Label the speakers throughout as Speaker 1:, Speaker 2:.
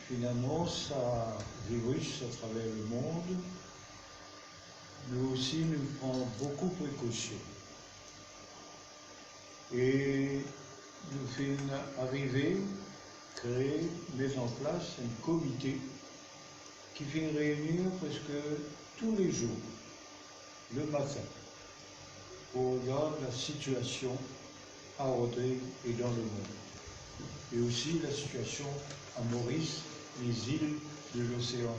Speaker 1: finalement, ça virus à travers le monde, nous aussi, nous prenons beaucoup de précautions. Et nous faisons arriver, créer, mettre en place un comité qui fait réunir presque tous les jours, le matin, pour regarder la situation à Rodrigue et dans le monde. Et aussi la situation à Maurice, les îles de l'océan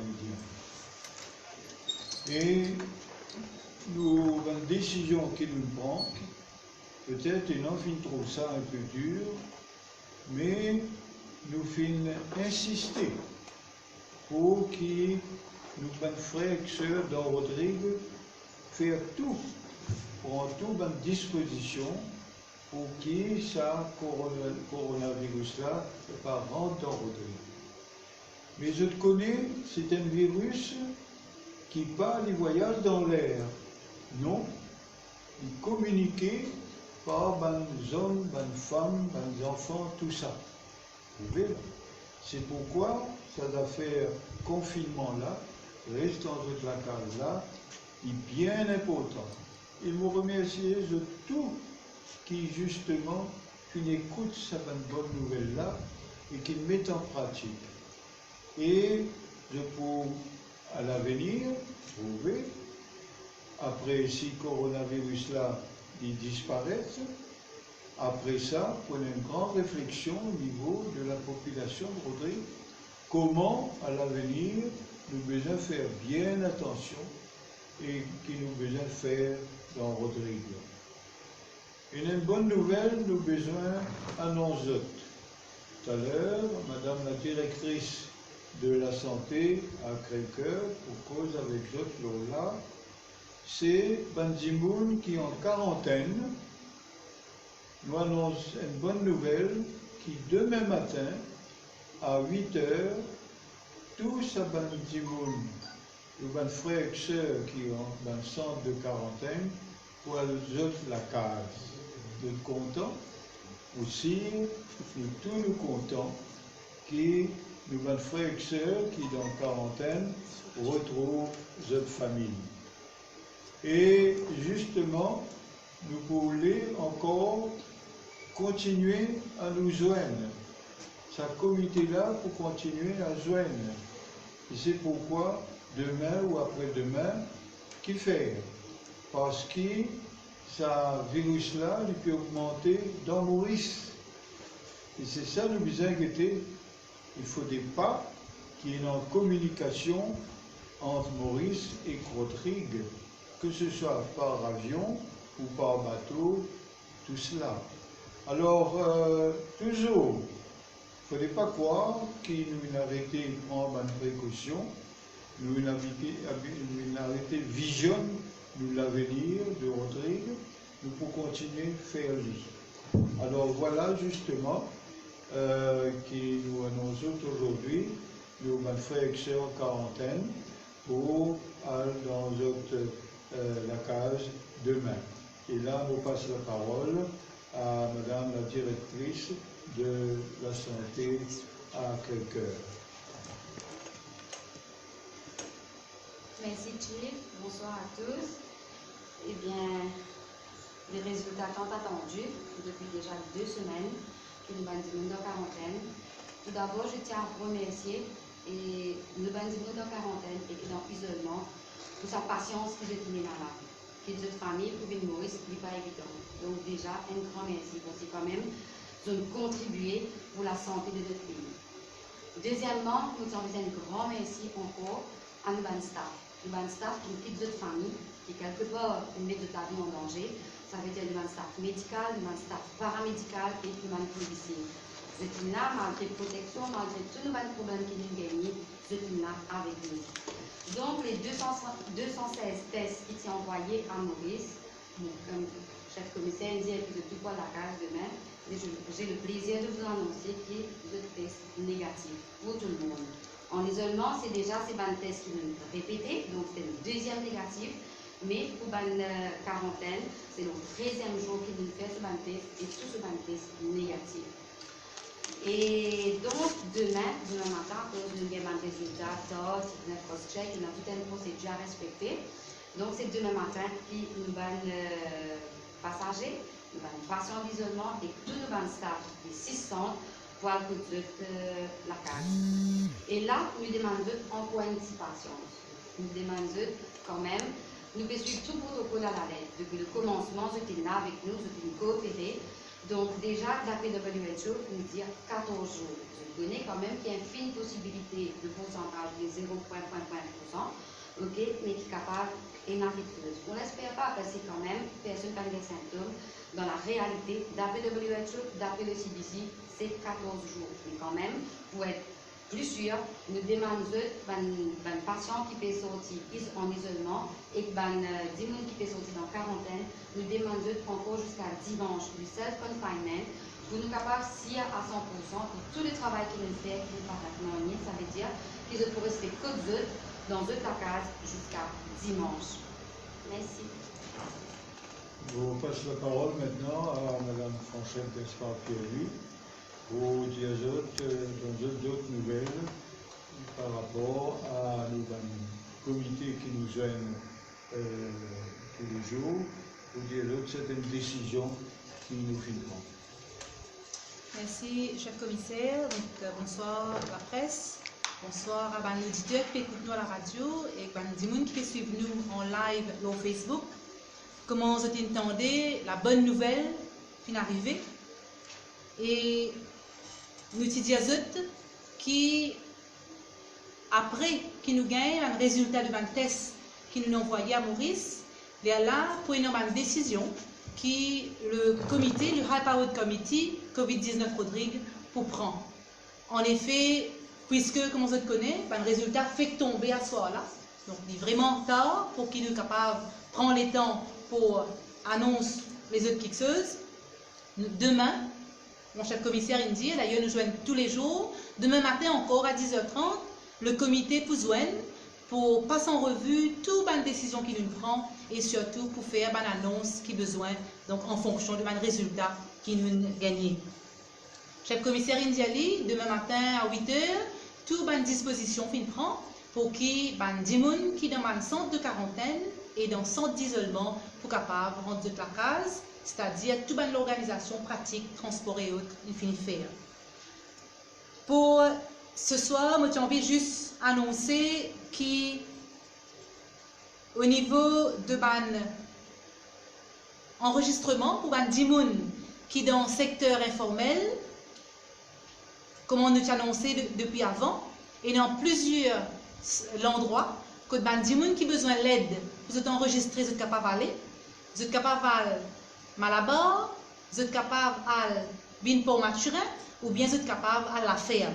Speaker 1: Indien. Et nous, la décision qu'il nous prend, peut-être, et non, fin trouve ça un peu dur, mais nous fin insister pour que nous, ben frères et sœurs dans Rodrigue, faire tout, prendre toute bonne disposition pour que ça coronavirus-là ne pas rentrer dans Rodrigue. Mais je te connais, c'est un virus qui pas les voyages dans l'air. Non, il communiquait par les hommes, les femmes, les enfants, tout ça. Vous voyez? C'est pourquoi ça doit faire confinement là, reste dans toute la case là, est bien important. Il me remercie de tout qui justement écoute cette bonne nouvelle là et qu'il met en pratique. Et je peux à l'avenir trouver, après si le coronavirus là il disparaît, après ça, pour une grande réflexion au niveau de la population de Rodrigue, comment à l'avenir nous devons faire bien attention et qu'il nous besoin faire dans Rodrigue. Une bonne nouvelle, nous besoin annoncer. Tout à l'heure, Madame la directrice de la santé à Crèvecoeur, pour cause avec d'autres là, c'est Banzimoun qui est en quarantaine. Nous annonce une bonne nouvelle qui demain matin, à 8 heures, tous à Banzimoun, les frères et sœurs qui sont dans le centre de quarantaine, pour les autres la case. Nous sommes contents aussi, nous tous nous contents que nos frères et sœurs qui sont en quarantaine retrouvent notre famille. Et justement, nous voulons encore continuer à nous joindre. Ce comité-là pour continuer à joindre. Et c'est pourquoi demain ou après-demain, qu'y faire? Parce que ce virus-là, il peut augmenter dans Maurice. Et c'est ça le besoin inquiété. Il ne faudrait pas qu'il y ait une communication entre Maurice et Rodrigue, que ce soit par avion ou par bateau, tout cela. Alors, toujours, il ne faudrait pas croire qu'il nous arrêté de prendre une précaution, nous arrêté vision de l'avenir de Rodrigue, nous pouvons continuer à faire lui. Alors voilà justement qui nous annonçons aujourd'hui, nos frères et sœurs en quarantaine, pour aller dans la case demain. Et là, on passe la parole à Madame la directrice de la santé à Crèvecoeur.
Speaker 2: Merci Chief, bonsoir à tous. Eh bien, les résultats tant attendus depuis déjà 2 semaines que nous bandons en quarantaine. Tout d'abord, je tiens à remercier et nous bandons en quarantaine et qui dans l'isolement pour sa patience que j'ai tenue là. Que notre famille pour une Maurice n'est pas évident. Donc déjà, un grand merci parce que quand même, nous contribuer pour la santé de notre pays. Deuxièmement, nous avons un grand merci encore à nos staff. Nos staff qui quitte notre famille, qui quelque part met notre vie en danger. Ça veut dire le staff médical, le staff paramédical et le policier. Je suis là, malgré protection, malgré tous nos problèmes qui nous gagnent, je suis là avec nous. Donc, les 216 tests qui sont envoyés à Maurice, comme chef commissaire dit, que de tout quoi la case demain, j'ai le plaisir de vous annoncer que le test négatif pour tout le monde. En isolement, c'est déjà ces tests qui nous répétés, donc c'est le deuxième négatif, mais pour la quarantaine, c'est le 13e jour qu'il nous fait ce test et tout ce test négatif. Et donc, demain matin, à cause de résultats, TOS, un cross-check, il y a tout un procédure à respecter. Donc, c'est demain matin qui nous van passagers, nous van patients d'isolement et tout nous van staff des 600 pour aller la case. Et là, nous demandons encore une participation. Nous demandons quand même, nous pouvons suivre tout le protocole à la lettre. Depuis le commencement, ceux qui sont là avec nous, ceux qui nous coopérent. Donc, déjà, d'après WHO, nous dit 14 jours. Je connais quand même qu'il y a une fine possibilité de pourcentage de 0,1%, ok, mais qui est capable et n'arrêteuse. On n'espère pas parce que quand même, personne n'a des symptômes. Dans la réalité, d'après WHO, d'après le CDC, c'est 14 jours. Mais quand même, pour être plus sûr, nous demandons un patient qui peut sortir en isolement et 10 personnes qui peuvent sortir en quarantaine, nous demandons encore jusqu'à dimanche du self-confinement pour nous capables de à 100% pour tout le travail qu'ils nous fait, qu'ils ne pas en ligne, ça veut dire qu'ils pourraient rester que dans la case jusqu'à dimanche. Merci.
Speaker 1: Je vous passe la parole maintenant à Mme Franchette Gaspard-Pierre pour dire d'autres nouvelles par rapport à nos comités qui nous joignent tous les jours, pour dire d'autres certaines décisions qui nous filment.
Speaker 3: Merci, chef commissaire. Donc, bonsoir à la presse. Bonsoir à l'auditeur qui écoute nous à la radio et à des gens qui suivent nous en live sur Facebook. Comment vous entendez la bonne nouvelle qui est arrivée. Et nous disons qui, après qui nous gagne un résultat de test qui nous envoyé à Maurice, il y a là pour une décision qui le comité, le High Powered Committee COVID-19 Rodrigue, pour prendre. En effet, puisque, comme on se connaît, le résultat fait tomber à ce soir-là. Donc, il est vraiment tard pour qu'il soit capable de prendre les temps pour annoncer les autres fixeuses. Demain, mon chef commissaire il dit, d'ailleurs nous joignons tous les jours, demain matin encore à 10h30, le comité vous joigne pour passer en revue toute les décision qu'il nous prend et surtout pour faire une annonce qui besoin, donc en fonction de résultat qu'il nous gagne. Chef commissaire Indiali, demain matin à 8h, toute une disposition qu'il prend pour qu'il y ait des gens qui dans un centre de quarantaine et dans un centre d'isolement pour capable de rendre de la case, c'est-à-dire toute l'organisation pratique, transport et autres, il finit faire. Pour ce soir, moi j'ai envie juste annoncer qu'au niveau de enregistrement pour 10 personnes qui dans le secteur informel, comme on nous a annoncé depuis avant, et dans plusieurs endroits, que 10 personnes qui ont besoin d'aide, vous êtes enregistrés, vous êtes capables d'aller, vous êtes capables d'aller Malabar, vous êtes capable de pour Mathurin ou bien vous êtes capable de la ferme.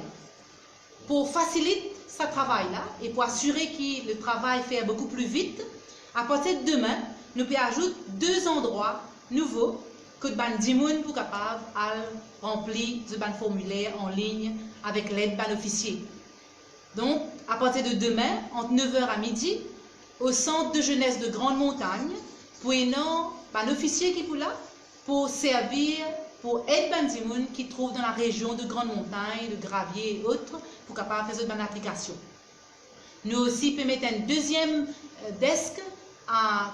Speaker 3: Pour faciliter ce travail-là et pour assurer que le travail fait beaucoup plus vite, à partir de demain, nous pouvons ajouter 2 endroits nouveaux que de 10 personnes pour capable de remplir ce formulaire en ligne avec l'aide d'un officier. Donc, à partir de demain, entre 9h à midi, au centre de jeunesse de Grande Montagne, pour un officier qui est là pour servir, pour aider les gens qui trouvent dans la région de Grande Montagne, de Gravier et autres, pour capable faire cette application. Nous aussi pouvons mettre un deuxième desk à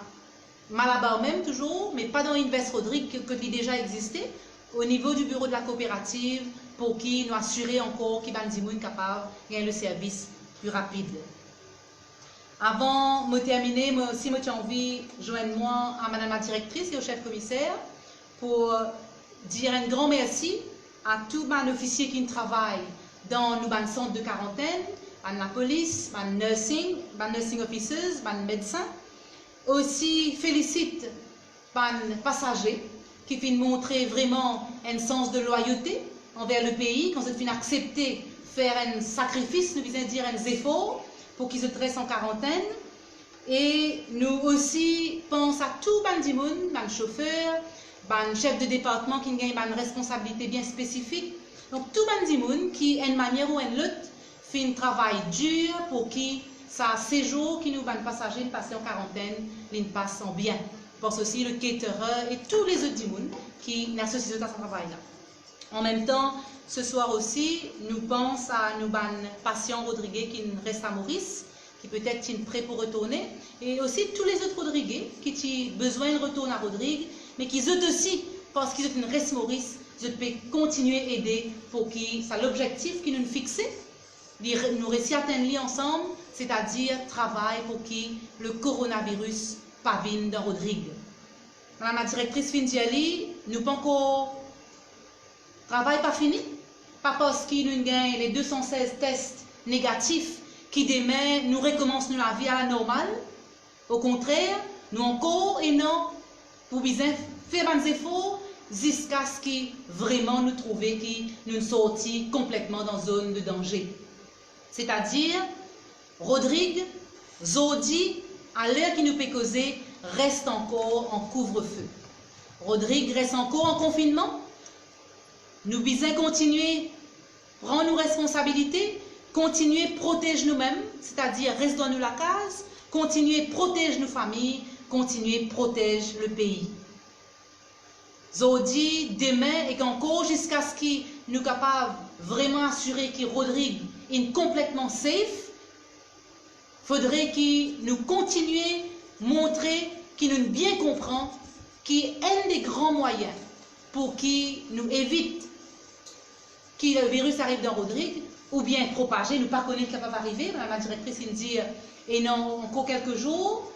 Speaker 3: Malabar même toujours, mais pas dans Invest Rodrigue que déjà existé, au niveau du bureau de la coopérative, pour qui nous assurer encore qu'il y a des gens capables de gagner le service plus rapide. Avant de terminer, moi aussi, j'ai envie de joindre moi à Madame la directrice et au chef commissaire pour dire un grand merci à tous les officiers qui travaillent dans nos centres de quarantaine, à la police, à nursing officers, à médecins. Aussi, félicite les passagers qui viennent montrer vraiment un sens de loyauté envers le pays, quand ils viennent accepter faire un sacrifice, nous disons dire un effort, pour qu'ils se dressent en quarantaine. Et nous aussi pensons à tout les chauffeurs, les chefs de département qui ont une responsabilité bien spécifique. Donc tout les gens qui, d'une manière ou d'une autre, font un travail dur pour qui ça séjour qui nous les passagers passer en quarantaine, ils passent en bien. Je pense aussi le caterer et tous les autres gens qui n'associent à ce travail-là. En même temps, ce soir aussi, nous pensons à nos patients Rodriguez qui restent à Maurice, qui peut-être sont prêts pour retourner, et aussi tous les autres Rodriguez qui ont besoin de retourner à Rodrigue, mais qui eux aussi, parce qu'ils ont une reste Maurice, ils peuvent continuer à aider pour qui, c'est l'objectif qui nous fixé, nous réussir à atteindre ensemble, c'est-à-dire travail pour qui le coronavirus pavine dans Rodrigue. Madame la directrice Findiali, nous pensons que le travail pas fini, pas parce qu'il nous gagne les 216 tests négatifs qui demain nous recommencent la vie à la normale. Au contraire, nous encore et non pour bien faire des efforts jusqu'à ce que vraiment nous trouvions que nous sortions complètement dans une zone de danger. C'est-à-dire, Rodrigue, Zodi, à l'heure qui nous peut causer, reste encore en couvre-feu. Rodrigue reste encore en confinement. Nous devons continuer, prendre nos responsabilités, continuer, protéger nous-mêmes, c'est-à-dire reste dans nous la case, continuer, protéger nos familles, continuer, protéger le pays. Zodi, demain, et encore jusqu'à ce que nous soyons capables vraiment assurer que Rodrigue est complètement safe, faudrait que nous continuions à montrer que nous bien comprenons qu'un des grands moyens pour qu'il nous évite que le virus arrive dans Rodrigue, ou bien propager, nous pas connaître capable d'arriver, Madame la directrice nous dit, et non, encore quelques jours,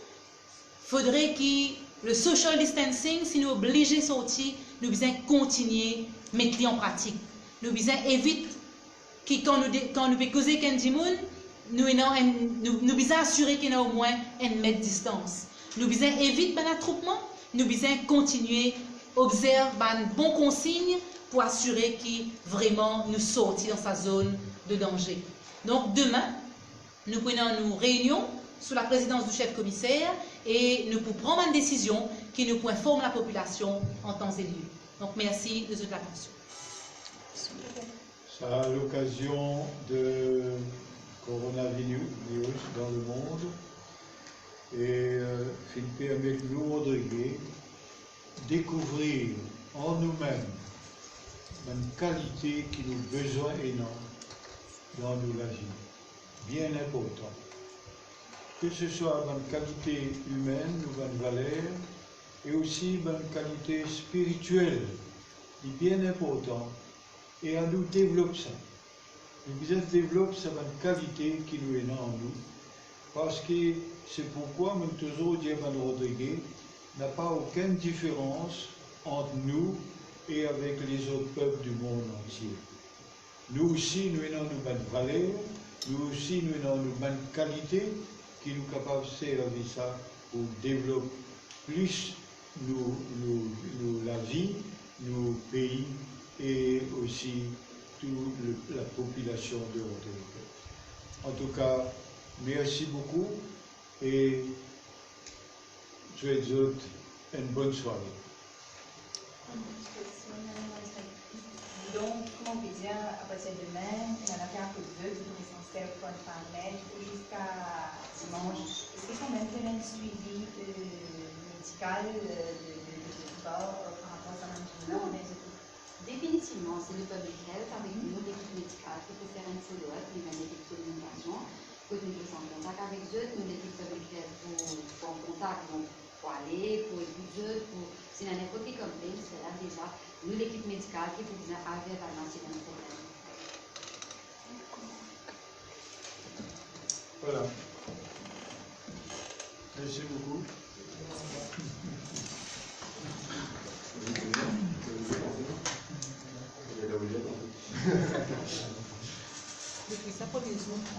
Speaker 3: faudrait que le social distancing, si nous obligés de sortir, nous devons continuer à mettre en pratique. Nous devons éviter que quand nous pouvons causer avec nous devons assurer qu'il y a au moins un mètre de distance. Nous devons éviter l'attroupement, nous devons continuer à observer les bons consignes pour assurer que vraiment nous sortions dans sa zone de danger. Donc demain, nous prenons une réunion sous la présidence du chef commissaire et nous pouvons prendre une décision qui nous informe la population en temps et lieu. Donc merci de votre attention.
Speaker 1: Ça a l'occasion de coronavirus dans le monde et Philippe avec nous, Rodriguez, découvrir en nous-mêmes une qualité qui nous besoin énorme dans nous la vie, bien important. Que ce soit une qualité humaine, une valeur, et aussi une qualité spirituelle, qui est bien important, et à nous développer ça. Nous devons développer cette qualité qui nous est en nous, parce que c'est pourquoi nous toujours dire Rodriguez n'a pas aucune différence entre nous et avec les autres peuples du monde entier. Nous aussi, nous avons une bonne valeur, nous aussi, nous avons une bonne qualité qui nous capables de servir ça pour développer plus la vie, nos pays et aussi toute la population de Rodriguez. En tout cas, merci beaucoup et je vous souhaite une bonne soirée.
Speaker 4: Donc, comment on peut dire, à partir de demain, il y en a un peu de vœux, pour l'essentiel, pour le parler, jusqu'à dimanche. Est-ce qu'on a fait un suivi médical de sport par rapport à ça?
Speaker 2: Non, définitivement, c'est le public health avec nous, l'équipe médicale, qui peut faire un follow-up, et même l'équipe de communication, que nous sommes en contact avec eux, nous, l'équipe public health, pour en contact, donc, pour aller, pour écouter, pour s'il y a n'importe qui comme c'est là déjà, nous, l'équipe médicale, qui peut bien arriver à lancer un problème.
Speaker 1: Voilà. Merci beaucoup.
Speaker 3: Depuis ça, pour les autres.